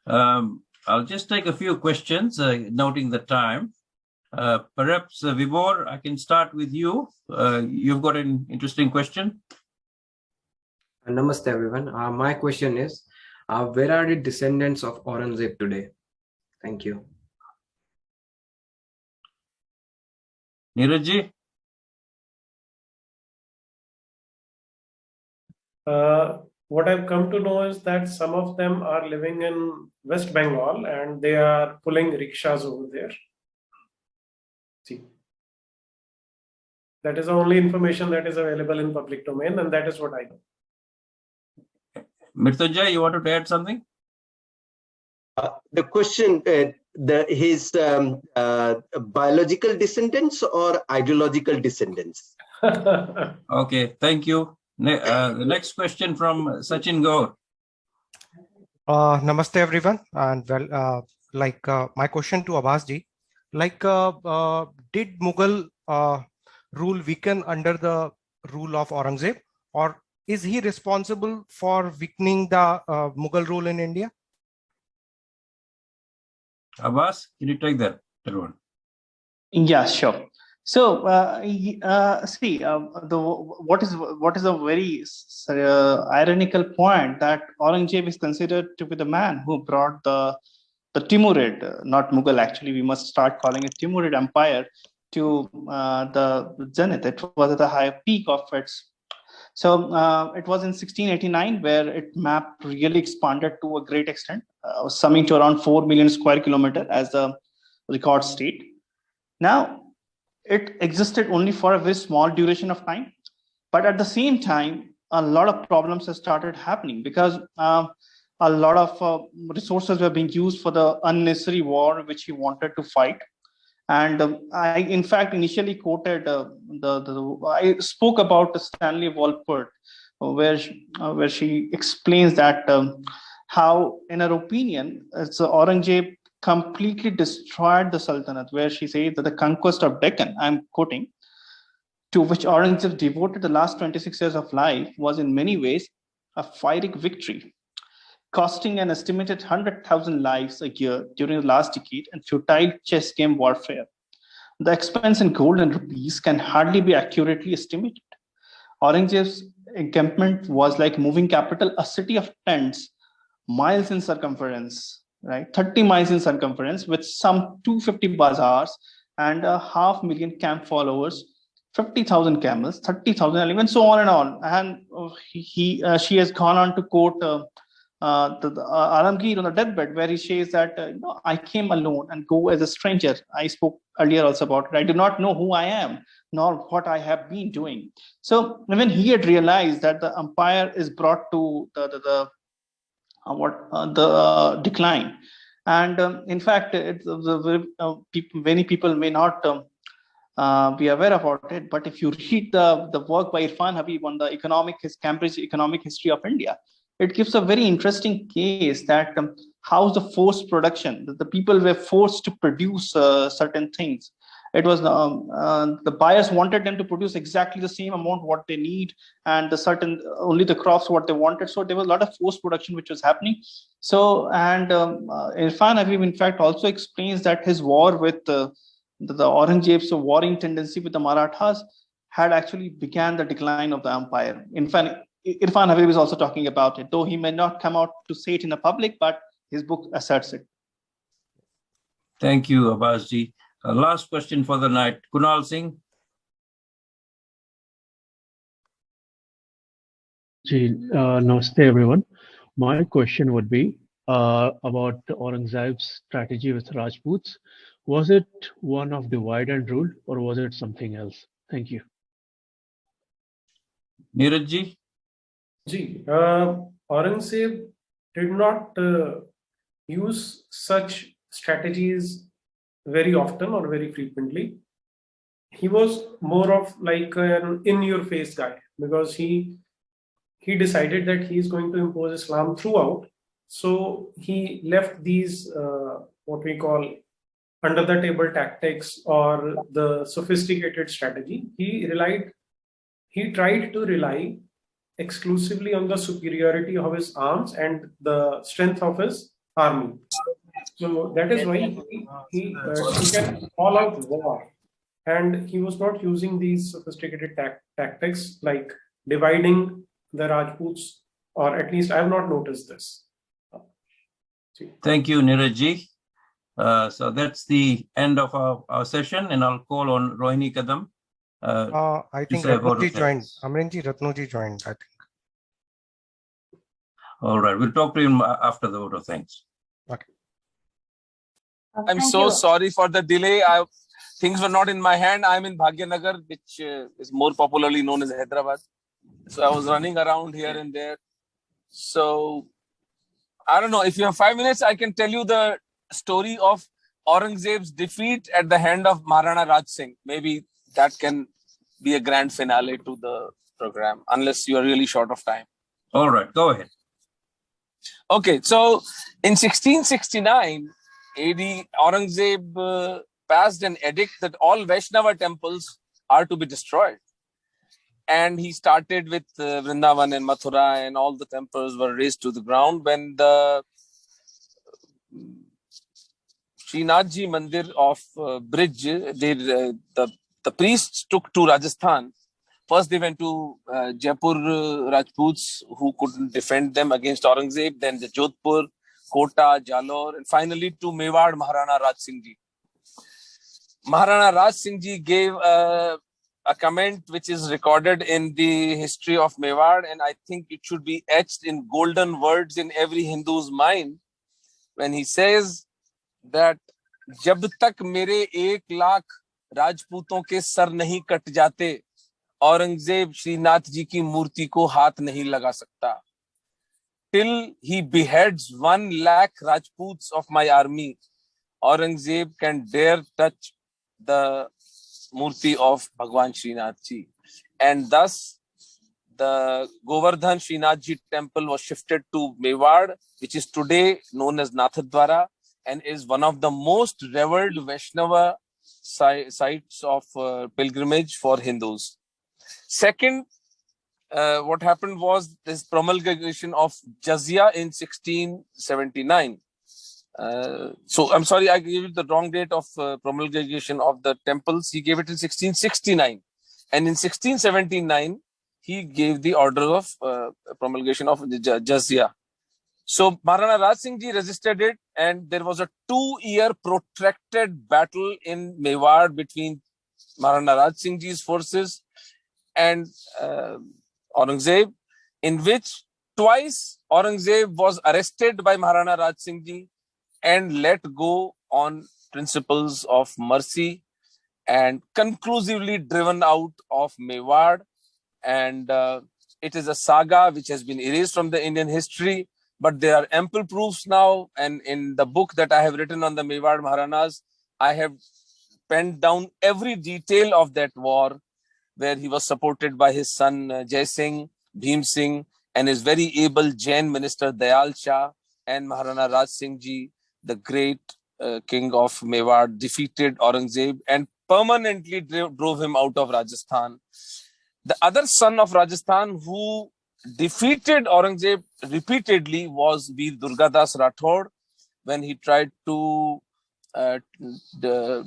I'll just take a few questions, noting the time. Perhaps, Vibor, I can start with you. You've got an interesting question. Namaste, everyone. My question is, where are the descendants of Aurangzeb today? Thank you. Neeraj? What I've come to know is that some of them are living in West Bengal and they are pulling rickshaws over there. See, that is the only information that is available in public domain, and that is what I know. Mrityunjay, you wanted to add something? The question, his biological descendants or ideological descendants? Okay, thank you. The next question from Sachin Gaur. Namaste, everyone. And well, my question to Abbas ji, did Mughal rule weaken under the rule of Aurangzeb, or is he responsible for weakening the Mughal rule in India? Abbas, can you take that one? Yeah, sure. So what is a very ironical point that Aurangzeb is considered to be the man who brought the Timurid, not Mughal, actually we must start calling it Timurid Empire, to the zenith. It was at the high peak of its. So it was in 1689 where it map really expanded to a great extent, summing to around 4 million square kilometer as the record state. Now, it existed only for a very small duration of time, but at the same time, a lot of problems have started happening because a lot of resources were being used for the unnecessary war which he wanted to fight. And I, in fact, initially quoted I spoke about Stanley Walpert, where she explains that how, in her opinion, Aurangzeb completely destroyed the Sultanate, where she says that the conquest of Deccan, I'm quoting, to which Aurangzeb devoted the last 26 years of life, was in many ways a Pyrrhic victory, costing an estimated 100,000 lives a year during the last decade and futile chess game warfare. The expense in gold and rupees can hardly be accurately estimated. Aurangzeb's encampment was like moving capital, a city of tents, miles in circumference, right? 30 miles in circumference, with some 250 bazaars and 500,000 camp followers, 50,000 camels, 30,000 elephants, so on and on. And she has gone on to quote Alamgir on the deathbed, where he says that I came alone and go as a stranger. I spoke earlier also about it. I do not know who I am nor what I have been doing. So when he had realized that the empire is brought to the decline, and in fact, many people may not be aware about it, but if you read the work by Irfan Habib on the Cambridge Economic History of India, it gives a very interesting case that how the forced production, that the people were forced to produce certain things. It was the buyers wanted them to produce exactly the same amount what they need, and only the crops what they wanted. So there was a lot of forced production which was happening. So, and Irfan Habib in fact also explains that his war with the Aurangzeb's warring tendency with the Marathas had actually began the decline of the empire. In fact, Irfan Habib is also talking about it, though he may not come out to say it in the public, but his book asserts it. Thank you, Abbas ji. Last question for the night, Kunal Singh. Namaste, everyone. My question would be about Aurangzeb's strategy with Rajputs. Was it one of divide and rule, or was it something else? Thank you. Neeraj ji. Aurangzeb did not use such strategies very often or very frequently. He was more of like an in-your-face guy, because he decided that he is going to impose Islam throughout. So he left these what we call under-the-table tactics or the sophisticated strategy. He tried to rely exclusively on the superiority of his arms and the strength of his army. So that is why he can call out war. And he was not using these sophisticated tactics like dividing the Rajputs, or at least I have not noticed this. Thank you, Neeraj. So that's the end of our session, and I'll call on Rohini Kadam. I think say a vote of Ratnuji joined. thanks. Amrenji, Ratnuji joined, I think. All right, we'll talk to him after the vote of thanks. Okay. I'm so sorry for the delay. Things were not in my hand. I'm in Bhagyanagar, which is more popularly known as Hyderabad. So I was running around here and there. So I don't know. If you have 5 minutes, I can tell you the story of Aurangzeb's defeat at the hand of Maharana Raj Singh. Maybe that can be a grand finale to the program, unless you are really short of time. All right, go ahead. Okay, so in 1669 AD, Aurangzeb passed an edict that all Vaishnava temples are to be destroyed. And he started with Vrindavan and Mathura, and all the temples were razed to the ground. When the Srinathji Mandir of Bridge, the priests took to Rajasthan. First, they went to Jaipur Rajputs who couldn't defend them against Aurangzeb. Then the Jodhpur, Kota, Jalore, and finally to Mewar, Maharana Raj Singh Ji. Maharana Raj Singh Ji gave a comment which is recorded in the history of Mewar, and I think it should be etched in golden words in every Hindu's mind, when he says that जब तक मेरे 1 लाख राजपूतों के sir नहीं cut जाते, औरंगजेब श्रीनाथ जी की मूर्ति को हाथ नहीं लगा सकता. Till he beheads 1 lakh Rajputs of my army, Aurangzeb can dare touch the Murti of Bhagwan Srinath Ji. And thus, the Govardhan Srinath Ji temple was shifted to Mewar, which is today known as Nathadwara, and is one of the most revered Vaishnava sites of pilgrimage for Hindus. Second, what happened was this promulgation of Jizya in 1679. So I'm sorry, I gave you the wrong date of promulgation of the temples. He gave it in 1669. And in 1679, he gave the order of promulgation of the Jizya. So Maharana Raj Singh Ji resisted it, and there was a 2-year protracted battle in Mewar between Maharana Raj Singh Ji's forces and Aurangzeb, in which twice Aurangzeb was arrested by Maharana Raj Singh Ji and let go on principles of mercy, and conclusively driven out of Mewar. And it is a saga which has been erased from the Indian history, but there are ample proofs now. And in the book that I have written on the Mewar Maharanas, I have penned down every detail of that war, where he was supported by his son Jai Singh, Bhim Singh, and his very able Jain minister Dayal Shah, and Maharana Raj Singh Ji, the great king of Mewar, defeated Aurangzeb and permanently drove him out of Rajasthan. The other son of Rajasthan who defeated Aurangzeb repeatedly was Veer Durgadas Rathod, when he tried to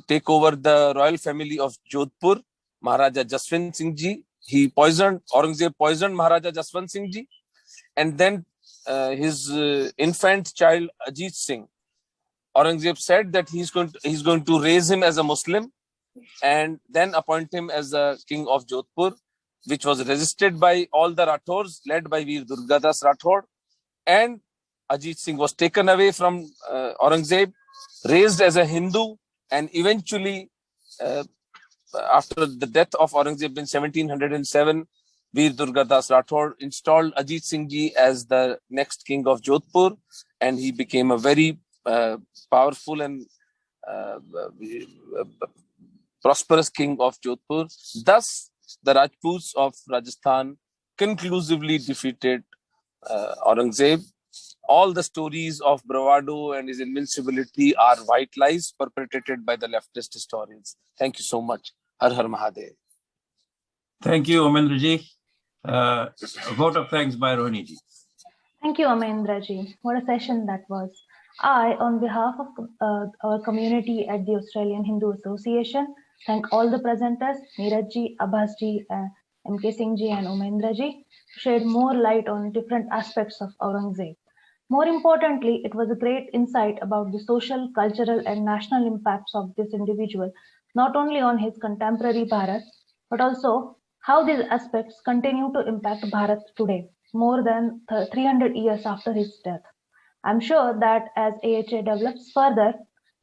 take over the royal family of Jodhpur. Maharaja Jaswant Singh Ji, Aurangzeb poisoned Maharaja Jaswant Singh Ji, and then his infant child Ajit Singh. Aurangzeb said that he's going to raise him as a Muslim and then appoint him as the king of Jodhpur, which was resisted by all the Rathors led by Veer Durgadas Rathod. And Ajit Singh was taken away from Aurangzeb, raised as a Hindu, and eventually, after the death of Aurangzeb in 1707, Veer Durgadas Rathod installed Ajit Singh Ji as the next king of Jodhpur, and he became a very powerful and prosperous king of Jodhpur. Thus, the Rajputs of Rajasthan conclusively defeated Aurangzeb. All the stories of bravado and his invincibility are white lies perpetrated by the leftist historians. Thank you so much. Har Har Mahadev. Thank you, Omendra ji. A vote of thanks by Rohini ji. Thank you, Omendra ji. What a session that was. I, on behalf of our community at the Australian Hindu Association, thank all the presenters, Neerajji, Abbasji, MK Singhji and Omendraji, to shed more light on different aspects of Aurangzeb. More importantly, it was a great insight about the social, cultural and national impacts of this individual, not only on his contemporary Bharat, but also how these aspects continue to impact Bharat today, more than 300 years after his death. I'm sure that as AHA develops further,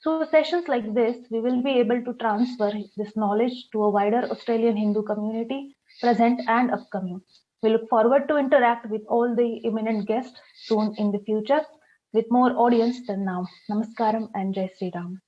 through sessions like this, we will be able to transfer this knowledge to a wider Australian Hindu community, present and upcoming. We look forward to interact with all the eminent guests soon in the future with more audience than now. Namaskaram and Jai Sri Ram.